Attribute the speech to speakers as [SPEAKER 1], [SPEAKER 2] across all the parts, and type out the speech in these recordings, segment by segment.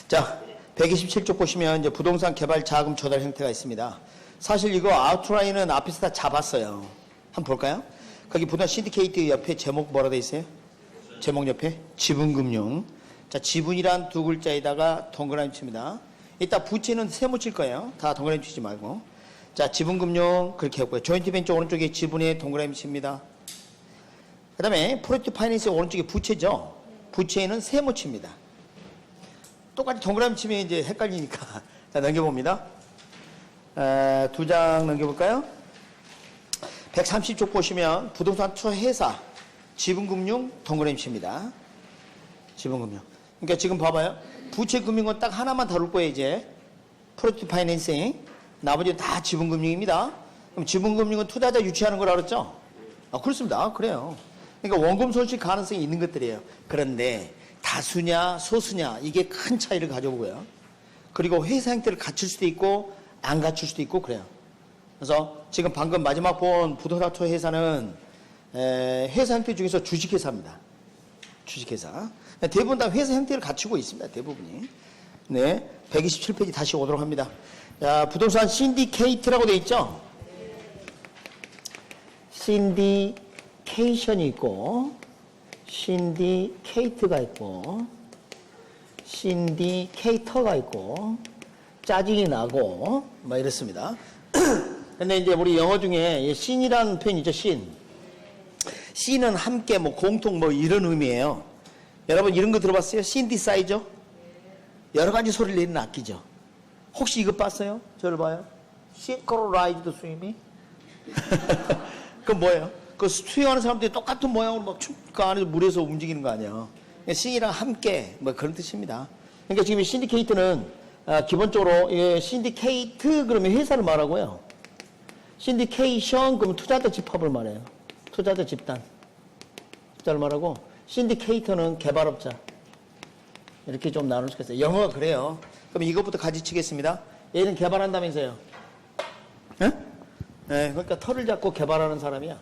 [SPEAKER 1] 자, 127쪽 보시면 이제 부동산 개발 자금 조달 형태가 있습니다. 사실 이거 아웃라인은 앞에서 다 잡았어요. 한번 볼까요? 거기 부동산 신디케이트 옆에 제목 뭐라 돼 있어요? 제목 옆에 지분금융. 자, 지분이란 두 글자에다가 동그라미 칩니다. 이따 부채는 세모 칠 거예요. 다 동그라미 치지 말고. 자, 지분금융 그렇게 했고요. 조인트 벤처 오른쪽에 지분에 동그라미 칩니다. 그 다음에 프로젝트 파이낸스 오른쪽에 부채죠. 부채에는 세모 칩니다. 똑같이 동그라미 치면 이제 헷갈리니까. 자, 넘겨봅니다. 두 장 넘겨볼까요? 130쪽 보시면 부동산 투자 회사 지분금융 동그라미 칩니다. 지분금융. 그러니까 지금 봐봐요. 부채금융은 딱 하나만 다룰 거예요, 이제. 프로젝트 파이낸싱. 나머지는 다 지분금융입니다. 그럼 지분금융은 투자자 유치하는 거라 그랬죠? 아, 그렇습니다. 그래요. 그러니까 원금 손실 가능성이 있는 것들이에요. 그런데 다수냐, 소수냐, 이게 큰 차이를 가져보고요. 그리고 회사 형태를 갖출 수도 있고, 안 갖출 수도 있고, 그래요. 그래서 지금 방금 마지막 본 부동산 투자 회사는 회사 형태 중에서 주식회사입니다. 주식회사. 대부분 다 회사 형태를 갖추고 있습니다. 대부분이. 네. 127페이지 다시 오도록 합니다. 자, 부동산 신디케이트라고 되어 있죠? 신디케이션이 있고, 신디케이트가 있고, 신디케이터가 있고, 짜증이 나고, 막 이렇습니다. 근데 이제 우리 영어 중에 신이라는 표현 있죠, 신. 신은 함께, 뭐, 공통, 뭐, 이런 의미예요. 여러분, 이런 거 들어봤어요? 신디사이저? 여러 가지 소리를 내는 악기죠. 혹시 이거 봤어요? 저를 봐요. 싱크로라이즈드 스위밍? 그건 뭐예요? 그 수영하는 사람들이 똑같은 모양으로 막 그 안에서 물에서 움직이는 거 아니에요. 싱이랑 함께 뭐 그런 뜻입니다. 그러니까 지금 이 신디케이트는 기본적으로 신디케이트 그러면 회사를 말하고요. 신디케이션 그러면 투자자 집합을 말해요. 투자자 집단을 말하고 신디케이터는 개발업자. 이렇게 좀 나눌 수가 있어요. 영어가 그래요. 그럼 이것부터 가지치겠습니다. 얘는 개발한다면서요. 네? 네, 그러니까 털을 잡고 개발하는 사람이야.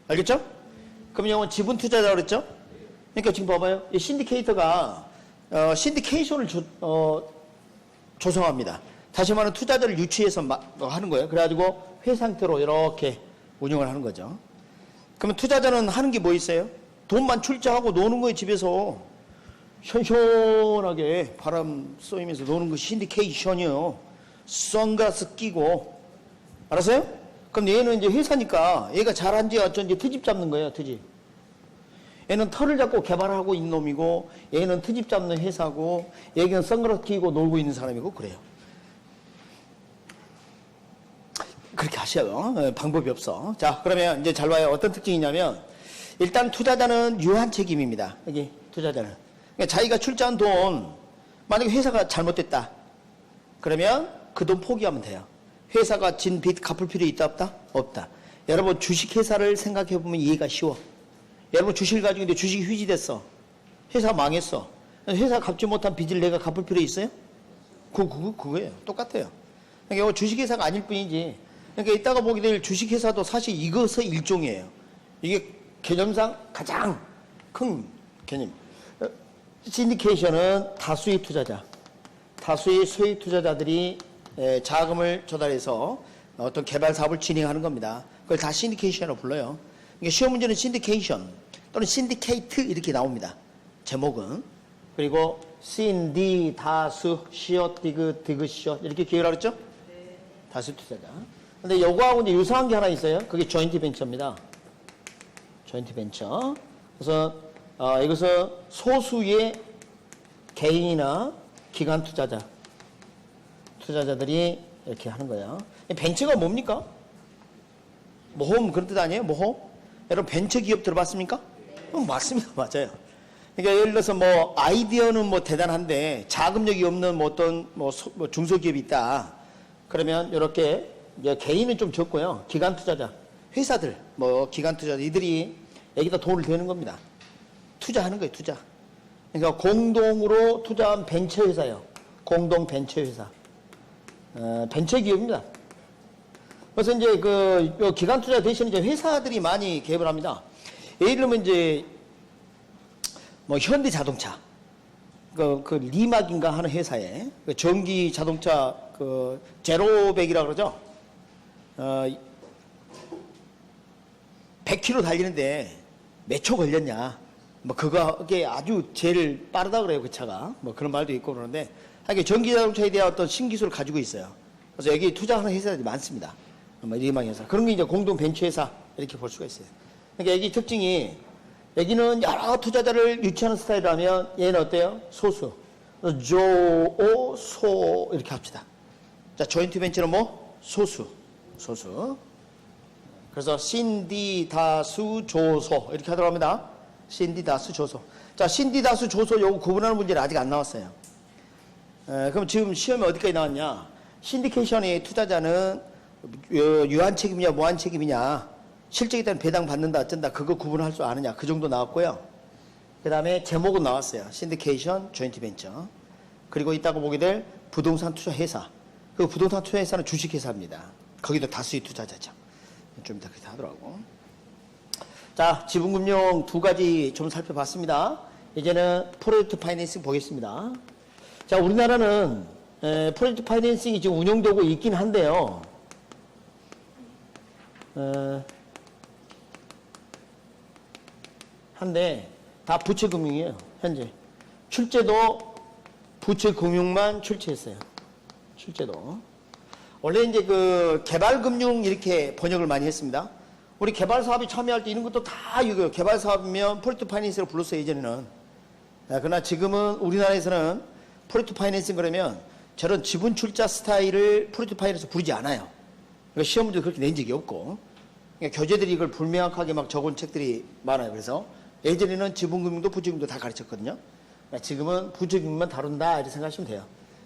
[SPEAKER 1] 알겠죠? 그럼 영어는 지분 투자자라고 그랬죠? 그러니까 지금 봐봐요. 이 신디케이터가 신디케이션을 조성합니다. 다시 말하면 투자자를 유치해서 하는 거예요. 그래가지고 회사 형태로 이렇게 운영을 하는 거죠. 그러면 투자자는 하는 게 뭐 있어요? 돈만 출자하고 노는 거예요, 집에서. 시원시원하게 바람 쏘이면서 노는 것이 신디케이션이요. 선글라스 끼고. 알았어요? 그럼 얘는 이제 회사니까 얘가 잘한지 어쩐지 트집 잡는 거예요, 트집. 얘는 털을 잡고 개발하고 있는 놈이고, 얘는 트집 잡는 회사고, 얘는 선글라스 끼고 놀고 있는 사람이고, 그래요. 그렇게 하셔요. 방법이 없어. 자, 그러면 이제 잘 봐요. 어떤 특징이냐면, 일단 투자자는 유한 책임입니다. 여기 투자자는. 그러니까 자기가 출자한 돈, 만약에 회사가 잘못됐다. 그러면 그 돈 포기하면 돼요. 회사가 진 빚 갚을 필요 있다 없다? 없다. 여러분 주식회사를 생각해보면 이해가 쉬워. 여러분 주식을 가지고 있는데 주식이 휴지됐어. 회사가 망했어. 회사 갚지 못한 빚을 내가 갚을 필요 있어요? 그거예요. 똑같아요. 그러니까 주식회사가 아닐 뿐이지. 그러니까 이따가 보게 될 주식회사도 사실 이것의 일종이에요. 이게 개념상 가장 큰 개념. 신디케이션은 다수의 투자자, 다수의 소액 투자자들이 자금을 조달해서 어떤 개발 사업을 진행하는 겁니다. 그걸 다 신디케이션으로 불러요. 그러니까 시험 문제는 신디케이션 또는 신디케이트 이렇게 나옵니다. 제목은. 그리고 신디, 다수, 시옷, 디귿, 시옷 이렇게 기억을 하랬죠? 네. 다수 투자자. 근데 요거하고 이제 유사한 게 하나 있어요. 그게 조인트 벤처입니다. 조인트 벤처. 그래서 이것은 소수의 개인이나 기관 투자자들이 이렇게 하는 거예요. 벤처가 뭡니까? 모험 그런 뜻 아니에요? 모험? 여러분 벤처 기업 들어봤습니까? 맞습니다. 맞아요. 그러니까 예를 들어서 뭐 아이디어는 뭐 대단한데 자금력이 없는 뭐 어떤 뭐 중소기업이 있다. 그러면 이렇게 이제 개인은 좀 적고요. 기관 투자자, 회사들, 뭐 기관 투자자 이들이 여기다 돈을 대는 겁니다. 투자하는 거예요, 투자. 그러니까 공동으로 투자한 벤처 회사예요. 공동 벤처 회사. 벤처 기업입니다. 그래서 이제 그 기관 투자 대신 이제 회사들이 많이 개입을 합니다. 예를 들면 이제 뭐 현대 자동차 그 리막인가 하는 회사에 그 전기 자동차 그 제로백이라 그러죠. 100km 달리는데 몇 초 걸렸냐. 뭐 그게 아주 제일 빠르다 그래요, 그 차가. 뭐 그런 말도 있고 그러는데 하여간 전기 자동차에 대한 어떤 신기술을 가지고 있어요. 그래서 여기 투자하는 회사들이 많습니다. 뭐 리막 회사. 그런 게 이제 공동 벤처 회사 이렇게 볼 수가 있어요. 그러니까 여기 특징이 여기는 여러 투자자를 유치하는 스타일이라면 얘는 어때요? 소수. 조, 이렇게 합시다. 자, 조인트 벤처는 뭐? 소수. 그래서 신디, 다수, 조소. 이렇게 하도록 합니다. 신디, 다수, 조소. 자, 신디, 다수, 조소 요거 구분하는 문제는 아직 안 나왔어요. 그럼 지금 시험에 어디까지 나왔냐? 신디케이션의 투자자는 유한 책임이냐, 무한 책임이냐. 실적에 따른 배당 받는다 어쩐다 그거 구분할 줄 아느냐 그 정도 나왔고요. 그 다음에 제목은 나왔어요. 신디케이션, 조인트 벤처. 그리고 이따가 보게 될 부동산 투자 회사. 그 부동산 투자 회사는 주식 회사입니다. 거기도 다수의 투자자죠. 좀 이따 그렇게 하더라고. 자, 지분금융 두 가지 좀 살펴봤습니다. 이제는 프로젝트 파이낸싱 보겠습니다. 자, 우리나라는 프로젝트 파이낸싱이 지금 운영되고 있긴 한데요. 다 부채금융이에요. 현재 출제도 부채금융만 출제했어요. 출제도 원래 이제 그 개발금융 이렇게 번역을 많이 했습니다. 우리 개발사업이 참여할 때 이런 것도 다 이거 개발사업이면 프로젝트 파이낸스로 불렀어요 예전에는. 그러나 지금은 우리나라에서는 프로젝트 파이낸싱 그러면 저런 지분 출자 스타일을 프로젝트 파이낸스 부르지 않아요. 그러니까 시험 문제도 그렇게 낸 적이 없고. 그러니까 교재들이 이걸 불명확하게 막 적은 책들이 많아요. 그래서 예전에는 지분금융도 부채금융도 다 가르쳤거든요. 그러니까 지금은 부채금융만 다룬다 이렇게 생각하시면 돼요.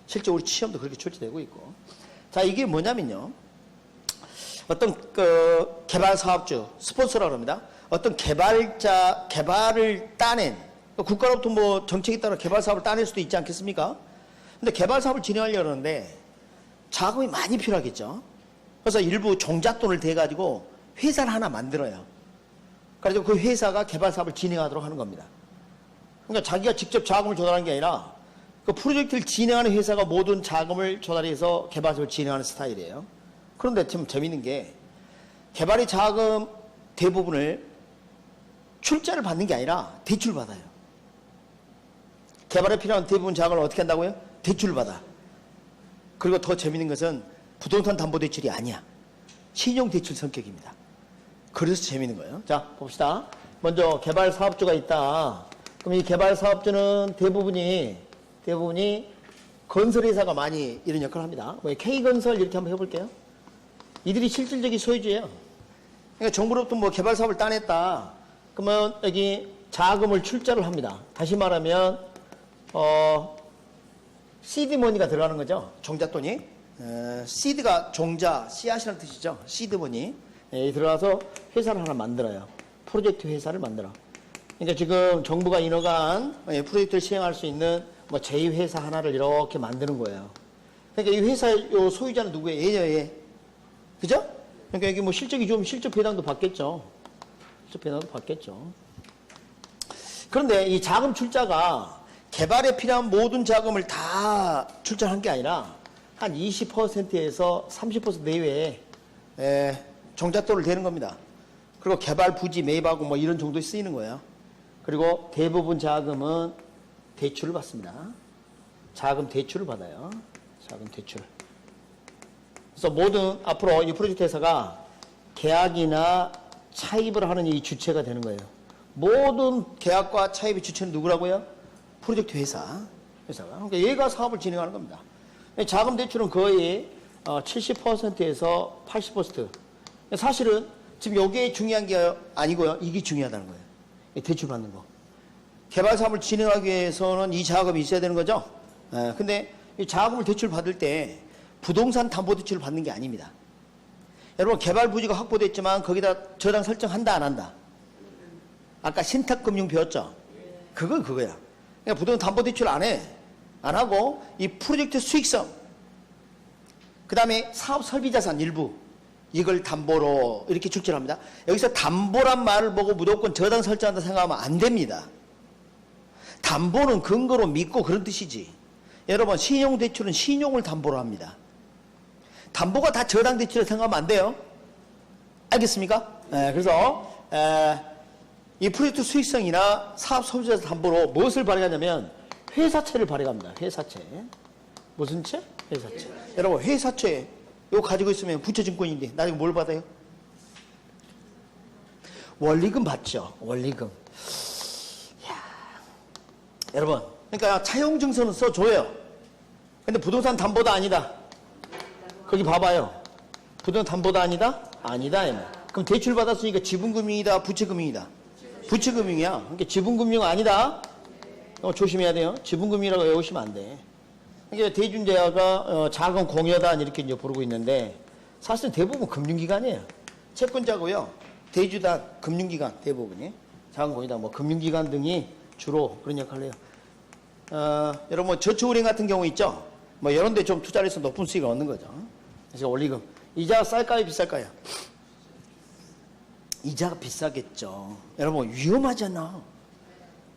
[SPEAKER 1] 실제 우리 시험도 그렇게 출제되고 있고. 자, 이게 뭐냐면요. 어떤 그 개발 사업주 스폰서라고 합니다. 어떤 개발을 따낸 국가로부터 뭐 정책에 따라 개발 사업을 따낼 수도 있지 않겠습니까? 근데 개발 사업을 진행하려고 하는데 자금이 많이 필요하겠죠. 그래서 일부 종잣돈을 대 가지고 회사를 하나 만들어요. 그래서 그 회사가 개발 사업을 진행하도록 하는 겁니다. 그러니까 자기가 직접 자금을 조달하는 게 아니라 그 프로젝트를 진행하는 회사가 모든 자금을 조달해서 개발 사업을 진행하는 스타일이에요. 그런데 참 재밌는 게 개발의 자금 대부분을 출자를 받는 게 아니라 대출을 받아요. 개발에 필요한 대부분 자금을 어떻게 한다고요? 대출을 받아. 그리고 더 재밌는 것은 부동산 담보대출이 아니야. 신용대출 성격입니다. 그래서 재밌는 거예요. 자, 봅시다. 먼저 개발 사업주가 있다. 그럼 이 개발 사업주는 대부분이 건설회사가 많이 이런 역할을 합니다. 뭐 K건설 이렇게 한번 해볼게요. 이들이 실질적인 소유주예요. 그러니까 정부로부터 뭐 개발 사업을 따냈다. 그러면 여기 자금을 출자를 합니다. 다시 말하면 시드머니가 들어가는 거죠. 종잣돈이. 시드가 종자, 씨앗이라는 뜻이죠. 시드머니. 들어가서 회사를 하나 만들어요. 프로젝트 회사를 만들어. 그러니까 지금 정부가 인허가한 프로젝트를 시행할 수 있는 뭐 제2회사 하나를 이렇게 만드는 거예요. 그러니까 이 회사의 요 소유자는 누구예요? 얘예요, 얘. 그죠? 그러니까 여기 뭐 실적 배당도 받겠죠. 실적 배당도 받겠죠. 그런데 이 자금 출자가 개발에 필요한 모든 자금을 다 출자한 게 아니라 한 20%에서 30% 내외에 종잣돈을 대는 겁니다. 그리고 개발 부지 매입하고 뭐 이런 정도에 쓰이는 거예요. 그리고 대부분 자금은 대출을 받습니다. 자금 대출을 받아요. 자금 대출. 그래서 모든 앞으로 이 프로젝트 회사가 계약이나 차입을 하는 이 주체가 되는 거예요. 모든 계약과 차입의 주체는 누구라고요? 프로젝트 회사가. 그러니까 얘가 사업을 진행하는 겁니다. 자금 대출은 거의 70%에서 80%. 사실은 지금 이게 중요한 게 아니고요. 이게 중요하다는 거예요. 대출 받는 거. 개발 사업을 진행하기 위해서는 이 자금이 있어야 되는 거죠. 근데 이 자금을 대출 받을 때 부동산 담보 대출을 받는 게 아닙니다. 여러분 개발 부지가 확보됐지만 거기다 저당 설정한다 안 한다. 아까 신탁금융 배웠죠. 그거야. 그러니까 부동산 담보 대출 안 해. 안 하고 이 프로젝트 수익성, 그 다음에 사업 설비 자산 일부 이걸 담보로 이렇게 출제를 합니다. 여기서 담보란 말을 보고 무조건 저당 설정한다 생각하면 안 됩니다. 담보는 근거로 믿고 그런 뜻이지. 여러분, 신용대출은 신용을 담보로 합니다. 담보가 다 저당대출을 생각하면 안 돼요. 알겠습니까? 그래서 이 프로젝트 수익성이나 사업 소비자 담보로 무엇을 발행하냐면 회사채를 발행합니다. 회사채. 무슨 채? 회사채. 여러분, 회사채 이거 가지고 있으면 부채증권인데 나중에 뭘 받아요? 원리금 받죠. 원리금. 이야. 여러분, 그러니까 차용증서는 써줘요. 근데 부동산 담보도 아니다. 거기 봐봐요. 부동산 담보도 아니다? 아니다. 그럼 대출 받았으니까 지분금융이다, 부채금융이다? 부채금융이야. 그러니까 지분금융 아니다? 조심해야 돼요. 지분금융이라고 외우시면 안 돼. 그러니까 대준제가 자금 공여단 이렇게 이제 부르고 있는데 사실 대부분 금융기관이에요. 채권자고요. 대주단, 금융기관 대부분이. 자금 공여단, 뭐 금융기관 등이 주로 그런 역할을 해요. 여러분, 뭐 저축은행 같은 경우 있죠? 뭐 이런 데 좀 투자를 해서 높은 수익을 얻는 거죠. 그래서 원리금. 이자가 쌀까요, 비쌀까요? 이자가 비싸겠죠. 여러분, 위험하잖아.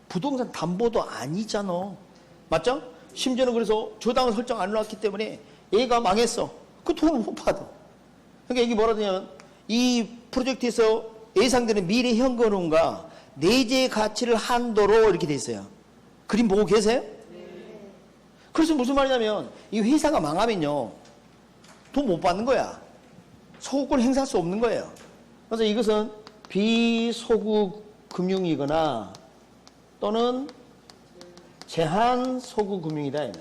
[SPEAKER 1] 부동산 담보도 아니잖아. 맞죠? 심지어는 그래서 저당을 설정 안 해놨기 때문에 얘가 망했어. 그 돈을 못 받아. 그러니까 이게 뭐라냐면 이 프로젝트에서 예상되는 미래 현금과 내재 가치를 한도로 이렇게 돼 있어요. 그림 보고 계세요? 네. 그래서 무슨 말이냐면 이 회사가 망하면요 돈 못 받는 거야. 소구권 행사할 수 없는 거예요. 그래서 이것은 비소구 금융이거나 또는 제한 소구 금융이다.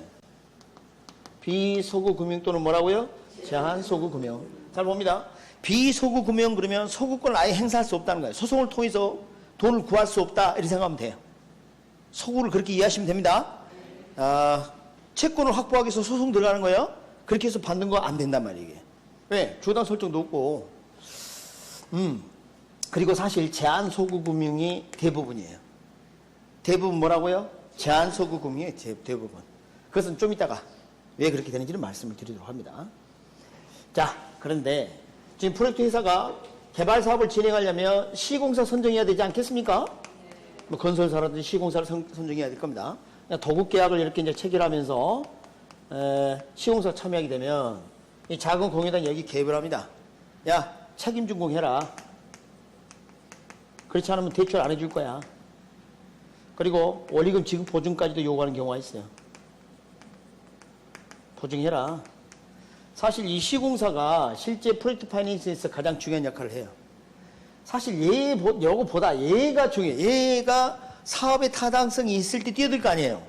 [SPEAKER 1] 비소구 금융 또는 뭐라고요? 제한 소구 금융. 잘 봅니다. 비소구 금융 그러면 소구권을 아예 행사할 수 없다는 거예요. 소송을 통해서 돈을 구할 수 없다 이렇게 생각하면 돼요. 소구를 그렇게 이해하시면 됩니다. 채권을 확보하기 위해서 소송 들어가는 거예요. 그렇게 해서 받는 거 안 된단 말이에요. 이게. 왜? 조당 설정도 없고. 그리고 사실 제한 소구 금융이 대부분이에요. 대부분 뭐라고요? 제한 소구 금융이 대부분. 그것은 좀 이따가 왜 그렇게 되는지는 말씀을 드리도록 합니다. 자, 그런데 지금 프로젝트 회사가 개발 사업을 진행하려면 시공사 선정해야 되지 않겠습니까? 뭐 건설사라든지 시공사를 선정해야 될 겁니다. 도급 계약을 이렇게 이제 체결하면서 시공사 참여하게 되면 이 자금 공여단 여기 개입을 합니다. 야, 책임 준공해라. 그렇지 않으면 대출 안 해줄 거야. 그리고 원리금 지급 보증까지도 요구하는 경우가 있어요. 보증해라. 사실 이 시공사가 실제 프로젝트 파이낸스에서 가장 중요한 역할을 해요. 사실 요거보다 얘가 중요해요. 얘가 사업의 타당성이 있을 때 뛰어들 거 아니에요.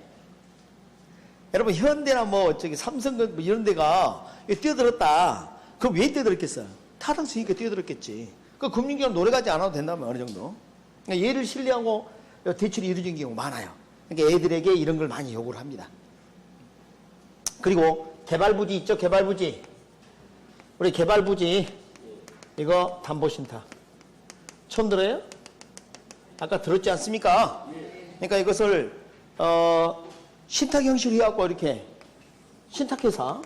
[SPEAKER 1] 여러분, 현대나 뭐 삼성 뭐 이런 데가 뛰어들었다. 그럼 왜 뛰어들었겠어요? 타당성이니까 뛰어들었겠지. 그 금융기관 노래가지 않아도 된다면 어느 정도. 그러니까 얘를 신뢰하고 대출이 이루어진 경우가 많아요. 그러니까 애들에게 이런 걸 많이 요구를 합니다. 그리고 개발부지 있죠? 개발부지. 우리 개발부지 이거 담보신탁. 처음 들어요? 아까 들었지 않습니까? 그러니까 이것을 신탁 형식으로 해갖고 이렇게 신탁회사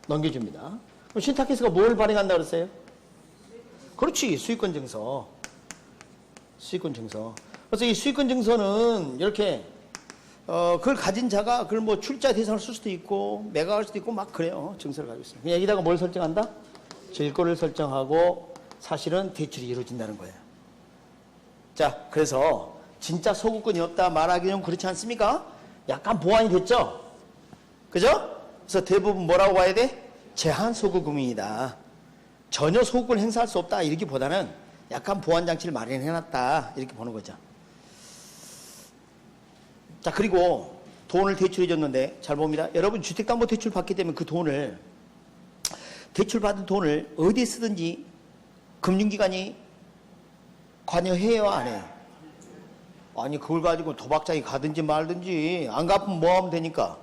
[SPEAKER 1] 넘겨줍니다. 그럼 신탁회사가 뭘 발행한다 그랬어요? 그렇지, 수익권증서. 수익권증서. 그래서 이 수익권증서는 이렇게 그걸 가진 자가 그걸 뭐 출자 대상을 쓸 수도 있고 매각할 수도 있고 막 그래요. 증서를 가지고 있어요. 여기다가 뭘 설정한다? 질권을 설정하고 사실은 대출이 이루어진다는 거예요. 자, 그래서 진짜 소구권이 없다 말하기는 그렇지 않습니까? 약간 보완이 됐죠? 그죠? 그래서 대부분 뭐라고 봐야 돼? 제한 소구 금융이다. 전혀 소구권 행사할 수 없다 이렇게보다는 약간 보완 장치를 마련해놨다 이렇게 보는 거죠. 자, 그리고 돈을 대출해 줬는데 잘 봅니다. 여러분 주택담보대출 받기 때문에 그 돈을 대출받은 돈을 어디에 쓰든지 금융기관이 관여해요 안 해요? 아니 그걸 가지고 도박장에 가든지 말든지 안 갚으면 뭐 하면 되니까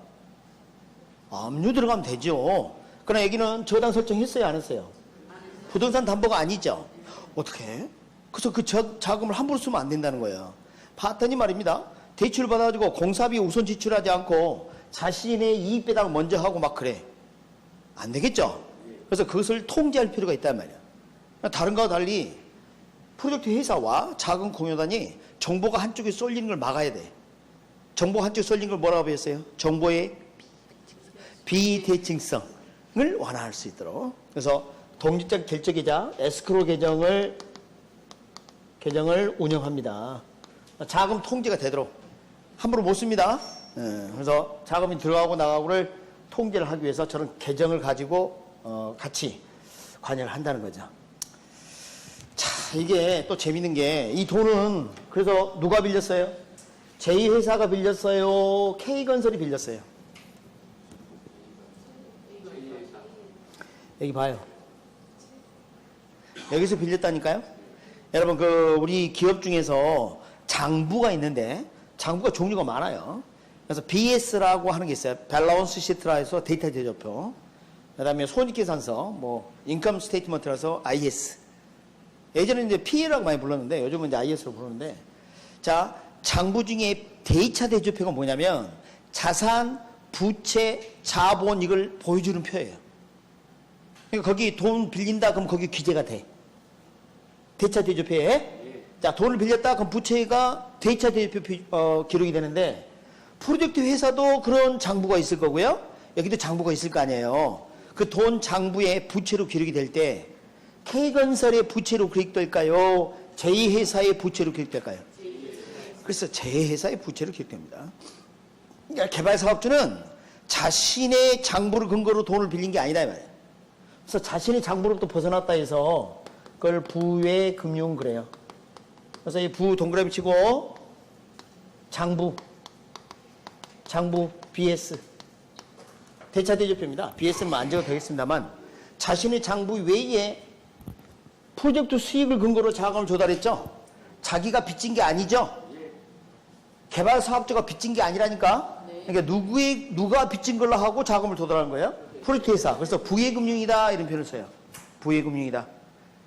[SPEAKER 1] 압류 들어가면 되죠. 그러나 여기는 저당 설정했어요 안 했어요? 부동산 담보가 아니죠. 어떻게? 그래서 그 자금을 함부로 쓰면 안 된다는 거예요. 봤더니 말입니다. 대출 받아가지고 공사비 우선 지출하지 않고 자신의 이익 배당 먼저 하고 막 그래. 안 되겠죠? 그래서 그것을 통제할 필요가 있단 말이에요. 다른 거와 달리 프로젝트 회사와 자금 공여단이 정보가 한쪽에 쏠리는 걸 막아야 돼. 정보 한쪽 쏠린 걸 뭐라고 배웠어요? 정보의 비대칭성을 완화할 수 있도록. 그래서 독립적 결제계좌 에스크로 계정을 운영합니다. 자금 통제가 되도록 함부로 못 씁니다. 그래서 자금이 들어가고 나가고를 통제를 하기 위해서 저런 계정을 가지고 같이 관여를 한다는 거죠. 자, 이게 또 재밌는 게 이 돈은 그래서 누가 빌렸어요? 제2회사가 빌렸어요? K건설이 빌렸어요? 여기 봐요. 여기서 빌렸다니까요? 여러분, 우리 기업 중에서 장부가 있는데, 장부가 종류가 많아요. 그래서 BS라고 하는 게 있어요. 밸런스 시트라 해서 데이터 대조표. 그 다음에 손익계산서, 인컴 스테이트먼트라서 IS. 예전에 이제 PA라고 많이 불렀는데, 요즘은 이제 IS로 부르는데, 자, 장부 중에 데이터 대조표가 뭐냐면, 자산, 부채, 자본, 이걸 보여주는 표예요. 그러니까 거기 돈 빌린다, 그럼 거기 기재가 돼. 대차 대조표에. 자, 돈을 빌렸다, 그럼 부채가 대차 대조표 기록이 되는데, 프로젝트 회사도 그런 장부가 있을 거고요. 여기도 장부가 있을 거 아니에요. 그 돈 장부에 부채로 기록이 될 때, K건설의 부채로 기록될까요? 제2회사의 부채로 기록될까요? 그래서 제2회사의 부채로 기록됩니다. 그러니까 개발사업주는 자신의 장부를 근거로 돈을 빌린 게 아니다, 이 말이에요. 그래서 자신의 장부로부터 벗어났다 해서 그걸 부의 금융 그래요. 그래서 이 부 동그라미 치고 장부 BS 대차 대조표입니다. BS는 안 적어도 되겠습니다만 자신의 장부 외에 프로젝트 수익을 근거로 자금을 조달했죠. 자기가 빚진 게 아니죠. 개발 사업자가 빚진 게 아니라니까. 그러니까 누가 빚진 걸로 하고 자금을 조달한 거예요? 프로젝트 회사. 그래서 부의 금융이다 이런 표현을 써요. 부의 금융이다.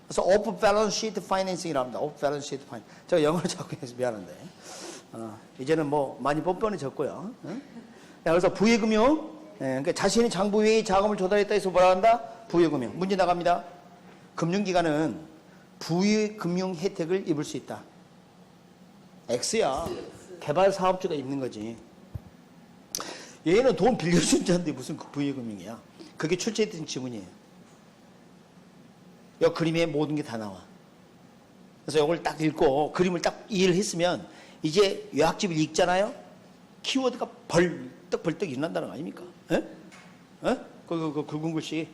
[SPEAKER 1] 그래서 off balance sheet financing이라고 합니다. off balance sheet financing. 제가 영어를 자꾸 해서 미안한데 이제는 많이 뻔뻔해졌고요. 그래서 부의 금융. 그러니까 자신의 장부 외에 자금을 조달했다 해서 뭐라 한다? 부의 금융. 문제 나갑니다. 금융기관은 부의 금융 혜택을 입을 수 있다. X야. 개발 사업주가 입는 거지. 얘는 돈 빌려준 자인데 무슨 부의 금융이야. 그게 출제된 지문이에요. 이 그림에 모든 게 다 나와. 그래서 이걸 딱 읽고 그림을 딱 이해를 했으면 이제 요약집을 읽잖아요. 키워드가 벌떡 일어난다는 거 아닙니까? 그 굵은 글씨